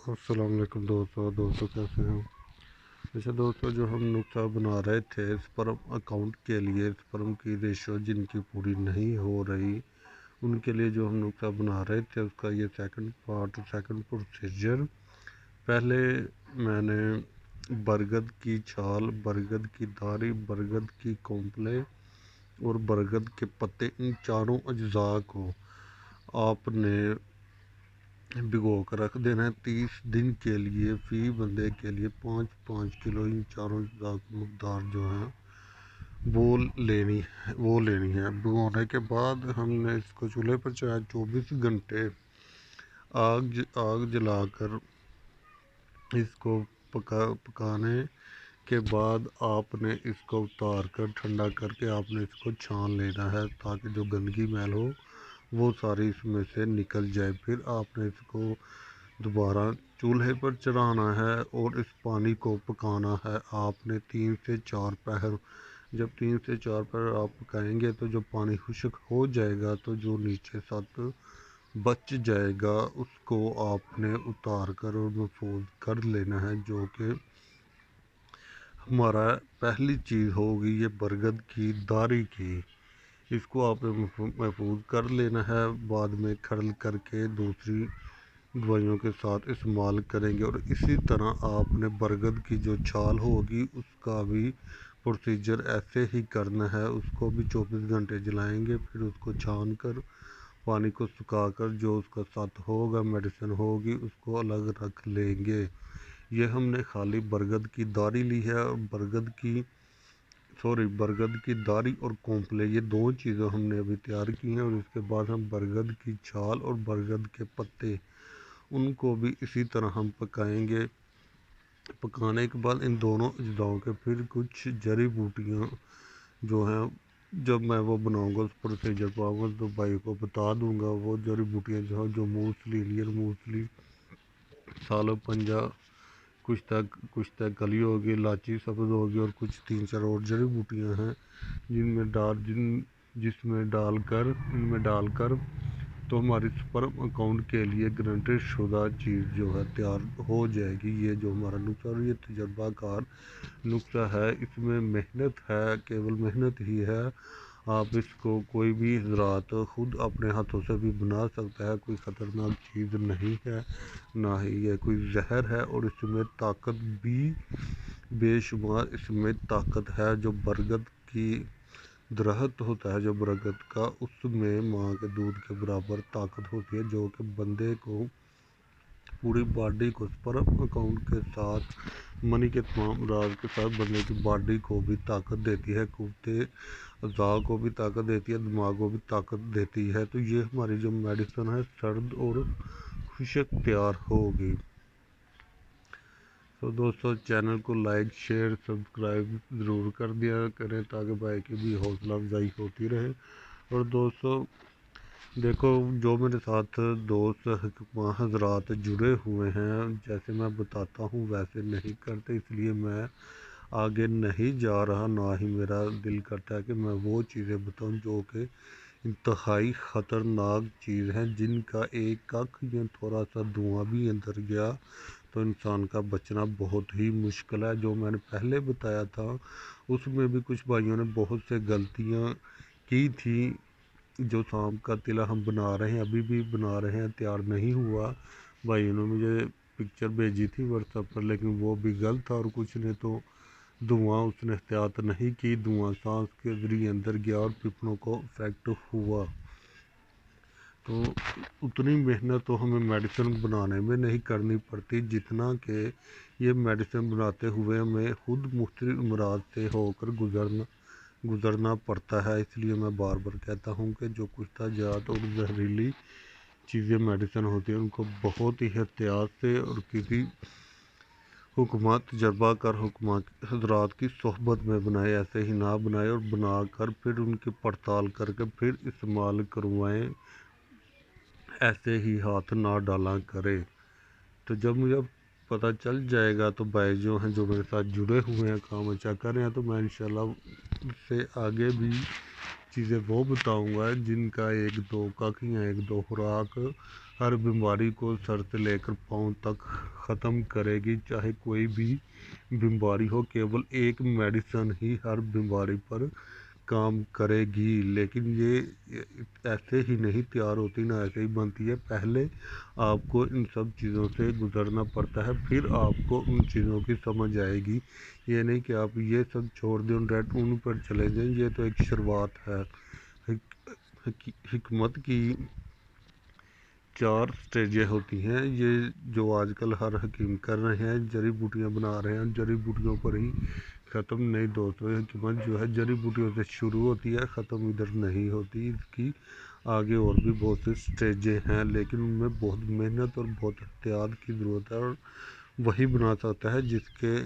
السلام علیکم دوستوں کیسے ہیں؟ اچھا دوستوں، جو ہم نقطہ بنا رہے تھے سپرم اکاؤنٹ کے لیے، سپرم کی ریشو جن کی پوری نہیں ہو رہی ان کے لیے جو ہم نقطہ بنا رہے تھے اس کا یہ سیکنڈ پروسیجر۔ پہلے میں نے برگد کی چھال، برگد کی دھاری، برگد کی کومپلے اور برگد کے پتے، ان چاروں اجزاء کو آپ نے بھگو کر رکھ دینا ہے 30 دن کے لیے۔ فی بندے کے لیے 5 کلو ان چاروں اجزاء کی مقدار جو ہے وہ لینی ہے۔ بھگونے کے بعد ہم نے اس کو چولہے پر چڑھایا 24 گھنٹے آگ جلا کر اس کو پکانے کے بعد آپ نے اس کو اتار کر ٹھنڈا کر کے آپ نے اس کو چھان لینا ہے تاکہ جو گندگی میل ہو وہ ساری اس میں سے نکل جائے۔ پھر آپ نے اس کو دوبارہ چولہے پر چڑھانا ہے اور اس پانی کو پکانا ہے آپ نے 3 سے 4 پہر۔ جب 3 سے 4 پہر آپ پکائیں گے تو جب پانی خشک ہو جائے گا تو جو نیچے ساتھ بچ جائے گا اس کو آپ نے اتار کر اور محفوظ کر لینا ہے، جو کہ ہمارا پہلی چیز ہوگی یہ برگد کی دھاری کی۔ اس کو آپ نے محفوظ کر لینا ہے، بعد میں کھرل کر کے دوسری دوائیوں کے ساتھ استعمال کریں گے۔ اور اسی طرح آپ نے برگد کی جو چھال ہوگی اس کا بھی پروسیجر ایسے ہی کرنا ہے، اس کو بھی 24 گھنٹے جلائیں گے، پھر اس کو چھان کر پانی کو سکھا کر جو اس کا ساتھ ہوگا میڈیسن ہوگی اس کو الگ رکھ لیں گے۔ یہ ہم نے خالی برگد کی دھاری لی ہے، اور برگد کی دھاری اور کومپلے یہ دو چیزیں ہم نے ابھی تیار کی ہیں، اور اس کے بعد ہم برگد کی چھال اور برگد کے پتے ان کو بھی اسی طرح ہم پکائیں گے۔ پکانے کے بعد ان دونوں اجزاؤں کے پھر کچھ جڑی بوٹیاں جو ہیں، جب میں وہ بناؤں گا اس پروسیجر پاؤں گا تو بھائی کو بتا دوں گا۔ وہ جڑی بوٹیاں جو موسلی، انڈین موسلی، سالو پنجا، کچھ تک کلی ہوگی، الائچی سبز ہوگی، اور کچھ 3-4 اور جڑی بوٹیاں ہیں ان میں ڈال کر تو ہماری سپرم اکاؤنٹ کے لیے گارنٹی شدہ چیز جو ہے تیار ہو جائے گی۔ یہ جو ہمارا نسخہ اور یہ تجربہ کار نسخہ ہے، اس میں محنت ہے، کیول محنت ہی ہے۔ آپ اس کو کوئی بھی حضرات خود اپنے ہاتھوں سے بھی بنا سکتا ہے، کوئی خطرناک چیز نہیں ہے، نہ ہی یہ کوئی زہر ہے، اور اس میں طاقت بھی بے شمار اس میں طاقت ہے۔ جو برگد کی درخت ہوتا ہے، جو برگد کا، اس میں ماں کے دودھ کے برابر طاقت ہوتی ہے، جو کہ بندے کو پوری باڈی کو سپرم اکاؤنٹ کے ساتھ، منی کے تمام امراض کے ساتھ بندے کی باڈی کو بھی طاقت دیتی ہے، قوتِ اعضاء کو بھی طاقت دیتی ہے، دماغ کو بھی طاقت دیتی ہے۔ تو یہ ہماری جو میڈیسن ہے سرد اور خشک تیار ہوگی۔ تو دوستو، چینل کو لائک، شیئر، سبسکرائب ضرور کر دیا کریں تاکہ بھائی کی بھی حوصلہ افزائی ہوتی رہے۔ اور دوستو دیکھو، جو میرے ساتھ دوست حضرات جڑے ہوئے ہیں، جیسے میں بتاتا ہوں ویسے نہیں کرتے، اس لیے میں آگے نہیں جا رہا، نہ ہی میرا دل کرتا ہے کہ میں وہ چیزیں بتاؤں جو کہ انتہائی خطرناک چیز ہیں، جن کا ایک کک یا تھوڑا سا دھواں بھی اندر گیا تو انسان کا بچنا بہت ہی مشکل ہے۔ جو میں نے پہلے بتایا تھا اس میں بھی کچھ بھائیوں نے بہت سے غلطیاں کی تھی۔ جو سانپ کا تلا ہم بنا رہے ہیں، ابھی بھی بنا رہے ہیں، تیار نہیں ہوا، بھائیوں نے مجھے پکچر بھیجی تھی واٹس ایپ پر، لیکن وہ بھی غلط تھا، اور کچھ نے تو دھواں اس نے احتیاط نہیں کی، دھواں سانس کے ذریعے اندر گیا اور پھپھڑوں کو افیکٹ ہوا۔ تو اتنی محنت تو ہمیں میڈیسن بنانے میں نہیں کرنی پڑتی جتنا کہ یہ میڈیسن بناتے ہوئے ہمیں خود مختلف امراض سے ہو کر گزرنا پڑتا ہے۔ اس لیے میں بار بار کہتا ہوں کہ جو کشتہ جات اور زہریلی چیزیں میڈیسن ہوتی ہیں ان کو بہت ہی احتیاط سے اور کسی تجربہ کار حضرات کی صحبت میں بنائے، ایسے ہی نہ بنائے، اور بنا کر پھر ان کی پڑتال کر کے پھر استعمال کروائیں، ایسے ہی ہاتھ نہ ڈالا کرے۔ تو جب مجھے پتہ چل جائے گا تو بھائی جو ہیں جو میرے ساتھ جڑے ہوئے ہیں، کام اچھا کر رہے ہیں، تو میں انشاءاللہ اس سے آگے بھی چیزیں وہ بتاؤں گا جن کا 1-2 کک یا 1-2 خوراک ہر بیماری کو سر سے لے کر پاؤں تک ختم کرے گی۔ چاہے کوئی بھی بیماری ہو، کیول ایک میڈیسن ہی ہر بیماری پر کام کرے گی، لیکن یہ ایسے ہی نہیں تیار ہوتی، نہ ایسے ہی بنتی ہے۔ پہلے آپ کو ان سب چیزوں سے گزرنا پڑتا ہے، پھر آپ کو ان چیزوں کی سمجھ آئے گی۔ یہ نہیں کہ آپ یہ سب چھوڑ دیں ڈائریکٹ ان پر چلے جائیں، یہ تو ایک شروعات ہے۔ حکمت کی 4 سٹیجیں ہوتی ہیں، یہ جو آج کل ہر حکیم کر رہے ہیں، جڑی بوٹیاں بنا رہے ہیں، جڑی بوٹیوں پر ہی ختم نہیں دوستوں۔ حکمت جو ہے جڑی بوٹیوں سے شروع ہوتی ہے، ختم ادھر نہیں ہوتی۔ اس کی آگے اور بھی بہت سی سٹیجیں ہیں، لیکن ان میں بہت محنت اور بہت احتیاط کی ضرورت ہے، اور وہی بنا سکتا ہے جس کے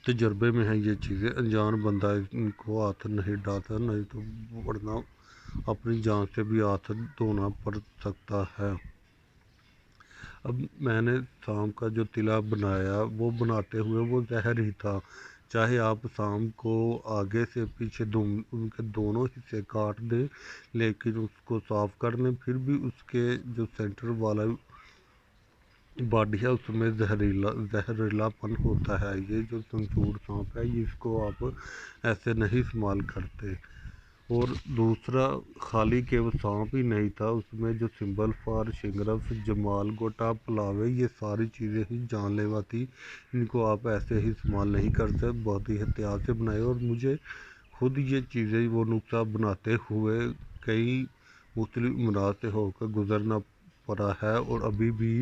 تجربے میں ہے یہ چیزیں۔ انجان بندہ ان کو ہاتھ نہیں ڈالتا، نہیں تو ورنہ اپنی جان سے بھی ہاتھ دھونا پڑ سکتا ہے۔ اب میں نے سام کا جو تلا بنایا، وہ بناتے ہوئے وہ زہر ہی تھا۔ چاہے آپ سام کو آگے سے پیچھے ان کے دونوں حصے کاٹ دیں، لیکن اس کو صاف کر لیں، پھر بھی اس کے جو سینٹر والا باڈی ہے اس میں زہریلا پن ہوتا ہے۔ یہ جو سنسور سانپ ہے، اس کو آپ ایسے نہیں استعمال کرتے۔ اور دوسرا، خالی کہ وہ سانپ ہی نہیں تھا، اس میں جو سمبل فار، شنگرف، جمال، گوٹا، پلاوے، یہ ساری چیزیں ہی جان لیوا تھی۔ ان کو آپ ایسے ہی استعمال نہیں کرتے، بہت ہی احتیاط سے بنائے۔ اور مجھے خود یہ چیزیں، وہ نقطہ بناتے ہوئے کئی مختلف امراض سے ہو کر گزرنا پڑا ہے، اور ابھی بھی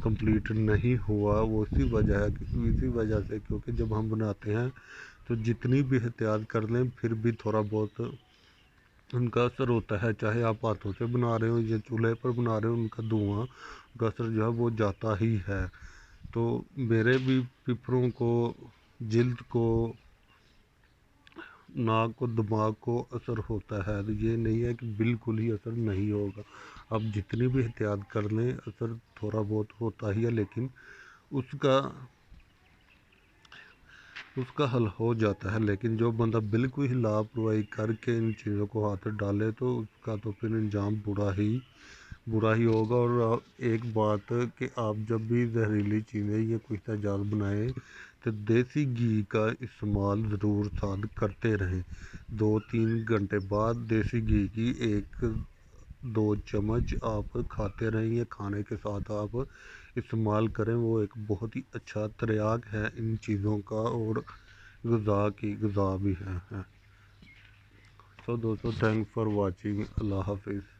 کمپلیٹ نہیں ہوا۔ وہ اسی وجہ سے کیونکہ جب ہم بناتے ہیں تو جتنی بھی احتیاط کر لیں، پھر بھی تھوڑا بہت ان کا اثر ہوتا ہے۔ چاہے آپ ہاتھوں سے بنا رہے ہو یا چولہے پر بنا رہے ہو، ان کا دھواں کا اثر جو ہے وہ جاتا ہی ہے۔ تو میرے بھی پیپروں کو، جلد کو، ناک کو، دماغ کو اثر ہوتا ہے۔ یہ نہیں ہے کہ بالکل ہی اثر نہیں ہوگا، آپ جتنی بھی احتیاط کر لیں اثر تھوڑا بہت ہوتا ہی ہے، لیکن اس کا حل ہو جاتا ہے۔ لیکن جو بندہ بالکل ہی لاپرواہی کر کے ان چیزوں کو ہاتھ ڈالے تو اس کا تو پھر انجام برا ہی ہوگا۔ اور ایک بات کہ آپ جب بھی زہریلی چیزیں یا کوئی تجال بنائیں تو دیسی گھی کا استعمال ضرور ساتھ کرتے رہیں۔ 2-3 گھنٹے بعد دیسی گھی کی 1-2 چمچ آپ کھاتے رہیں، یا کھانے کے ساتھ آپ استعمال کریں۔ وہ ایک بہت ہی اچھا تریاق ہے ان چیزوں کا، اور غذا بھی ہے۔ سو دوستو، تھینک فار واچنگ، اللہ حافظ۔